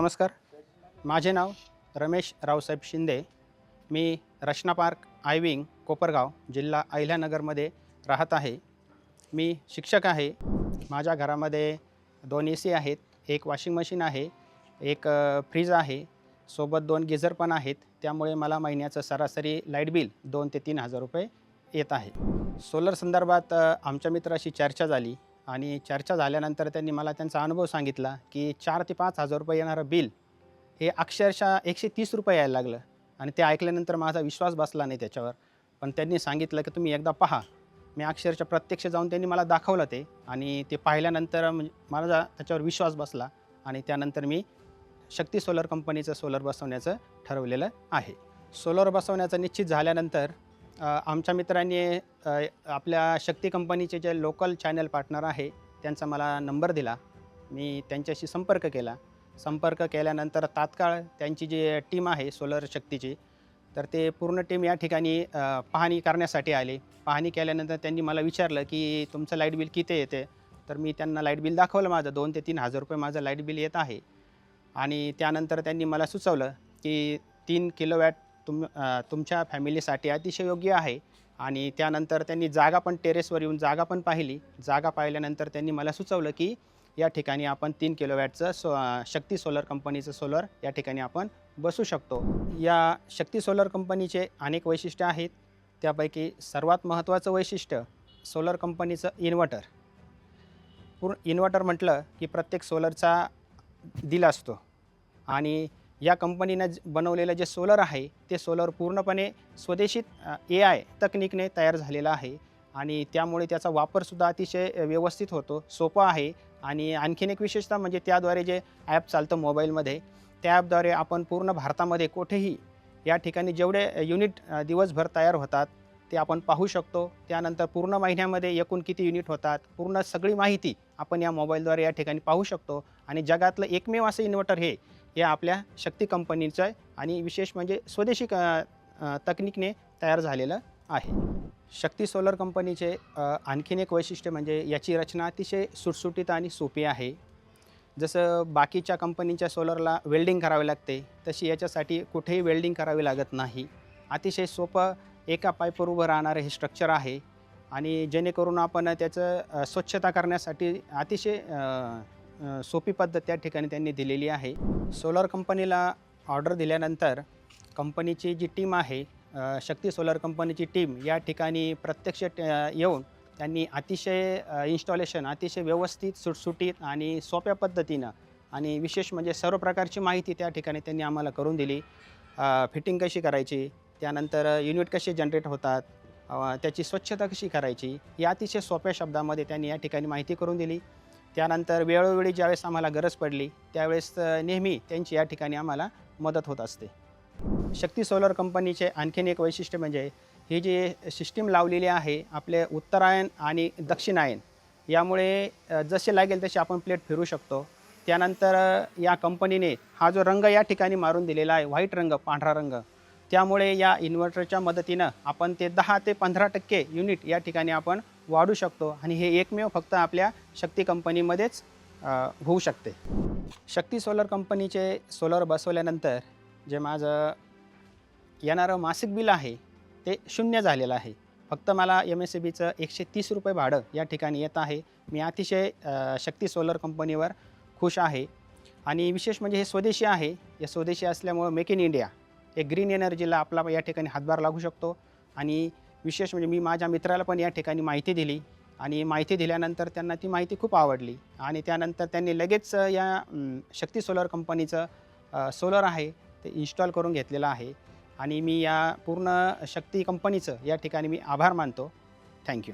नमस्कार. माझे नाव रमेश रावसाहेब शिंदे. मी रचना park I wing Kopargaon जिल्हा अहिल्यानगरमध्ये राहत आहे. मी शिक्षक आहे. माझ्या घरामध्ये 2 AC आहेत, एक वॉशिंग मशीन आहे, एक फ्रीज आहे, सोबत 2 गिझर पण आहेत. त्यामुळे मला महिन्याचं सरासरी लाईट बिल 2 ते 3 हजार रुपये येत आहे. सोलर संदर्भात आमच्या मित्राशी चर्चा झाली आणि चर्चा झाल्यानंतर त्यांनी मला त्यांचा अनुभव सांगितला की 4 ते 5 हजार रुपये येणारं बिल हे अक्षरशः 130 रुपये यायला लागलं आणि ते ऐकल्यानंतर माझा विश्वास बसला नाही त्याच्यावर. पण त्यांनी सांगितलं की तुम्ही एकदा पहा. मी अक्षरशः प्रत्यक्ष जाऊन त्यांनी मला दाखवलं ते आणि ते पाहिल्यानंतर माझा त्याच्यावर विश्वास बसला आणि त्यानंतर मी शक्ती सोलर कंपनीचं सोलर बसवण्याचं ठरवलेलं आहे. सोलर बसवण्याचं निश्चित झाल्यानंतर आमच्या मित्रांनी आपल्या शक्ती कंपनीचे जे लोकल चॅनल पार्टनर आहे त्यांचा मला नंबर दिला. मी त्यांच्याशी संपर्क केला. संपर्क केल्यानंतर तात्काळ त्यांची जी टीम आहे सोलर शक्तीची, तर ते पूर्ण टीम या ठिकाणी पाहणी करण्यासाठी आले. पाहणी केल्यानंतर त्यांनी मला विचारलं की तुमचं लाईट बिल किती येते. तर मी त्यांना लाईट बिल दाखवलं माझं 2 ते 3 हजार रुपये माझं लाईट बिल येत आहे. आणि त्यानंतर त्यांनी मला सुचवलं की 3 किलोवॅट तुमच्या फॅमिलीसाठी अतिशय योग्य आहे. आणि त्यानंतर त्यांनी जागा पण टेरेसवर येऊन जागा पण पाहिली. जागा पाहिल्यानंतर त्यांनी मला सुचवलं की या ठिकाणी आपण 3 किलोवॅटचं शक्ती सोलर कंपनीचं सोलर या ठिकाणी आपण बसवू शकतो. या शक्ती सोलर कंपनीचे अनेक वैशिष्ट्य आहेत. त्यापैकी सर्वात महत्त्वाचं वैशिष्ट्य सोलर कंपनीचं इन्व्हर्टर. इन्व्हर्टर म्हटलं की प्रत्येक सोलरचा दिल असतो आणि या कंपनीनं बनवलेलं जे सोलर आहे ते सोलर पूर्णपणे स्वदेशी AI तकनीकने तयार झालेलं आहे आणि त्यामुळे त्याचा वापरसुद्धा अतिशय व्यवस्थित होतो, सोपा आहे. आणि आणखीन एक विशेषता म्हणजे त्याद्वारे जे ॲप चालतं मोबाईलमध्ये, त्या ॲपद्वारे आपण पूर्ण भारतामध्ये कुठेही या ठिकाणी जेवढे युनिट दिवसभर तयार होतात ते आपण पाहू शकतो. त्यानंतर पूर्ण महिन्यामध्ये एकूण किती युनिट होतात, पूर्ण सगळी माहिती आपण या मोबाईलद्वारे या ठिकाणी पाहू शकतो. आणि जगातलं एकमेव असं इन्व्हर्टर हे आपल्या शक्ती कंपनीचं आहे आणि विशेष म्हणजे स्वदेशी तकनीकने तयार झालेलं आहे. शक्ती सोलर कंपनीचे आणखीन एक वैशिष्ट्य म्हणजे याची रचना अतिशय सुटसुटीत आणि सोपी आहे. जसं बाकीच्या कंपनीच्या सोलरला वेल्डिंग करावी लागते, तशी याच्यासाठी कुठेही वेल्डिंग करावी लागत नाही. अतिशय सोपं एका पाईपवर उभं राहणारं हे स्ट्रक्चर आहे आणि जेणेकरून आपण त्याचं स्वच्छता करण्यासाठी अतिशय सोपी पद्धत त्या ठिकाणी त्यांनी दिलेली आहे. सोलर कंपनीला ऑर्डर दिल्यानंतर कंपनीची जी टीम आहे, शक्ती सोलर कंपनीची टीम या ठिकाणी प्रत्यक्ष येऊन त्यांनी अतिशय इन्स्टॉलेशन अतिशय व्यवस्थित, सुटसुटीत आणि सोप्या पद्धतीनं आणि विशेष म्हणजे सर्व प्रकारची माहिती त्या ठिकाणी त्यांनी आम्हाला करून दिली. फिटिंग कशी करायची, त्यानंतर युनिट कसे जनरेट होतात, त्याची स्वच्छता कशी करायची, या अतिशय सोप्या शब्दामध्ये त्यांनी या ठिकाणी माहिती करून दिली. त्यानंतर वेळोवेळी ज्यावेळेस आम्हाला गरज पडली त्यावेळेस नेहमी त्यांची या ठिकाणी आम्हाला मदत होत असते. शक्ती सोलर कंपनीचे आणखीन एक वैशिष्ट्य म्हणजे ही जी सिस्टीम लावलेली आहे आपले उत्तरायण आणि दक्षिणायन, यामुळे जसे लागेल तसे आपण प्लेट फिरू शकतो. त्यानंतर या कंपनीने हा जो रंग या ठिकाणी मारून दिलेला आहे, व्हाईट रंग, पांढरा रंग, त्यामुळे या इन्व्हर्टरच्या मदतीनं आपण ते 10 ते 15% युनिट या ठिकाणी आपण वाढू शकतो आणि हे एकमेव फक्त आपल्या शक्ती कंपनीमध्येच होऊ शकते. शक्ती सोलर कंपनीचे सोलर बसवल्यानंतर जे माझं येणारं मासिक बिल आहे ते 0 झालेलं आहे. फक्त मला MSEBीचं 130 रुपये भाडं या ठिकाणी येत आहे. मी अतिशय शक्ती सोलर कंपनीवर खुश आहे आणि विशेष म्हणजे हे स्वदेशी आहे. हे स्वदेशी असल्यामुळं मेक इन इंडिया, एक ग्रीन एनर्जीला आपला या ठिकाणी हातभार लागू शकतो. आणि विशेष म्हणजे मी माझ्या मित्राला पण या ठिकाणी माहिती दिली आणि माहिती दिल्यानंतर त्यांना ती माहिती खूप आवडली आणि त्यानंतर त्यांनी लगेच या शक्ती सोलर कंपनीचं सोलर आहे ते इन्स्टॉल करून घेतलेलं आहे आणि मी या पूर्ण शक्ती कंपनीचं या ठिकाणी मी आभार मानतो. थँक्यू.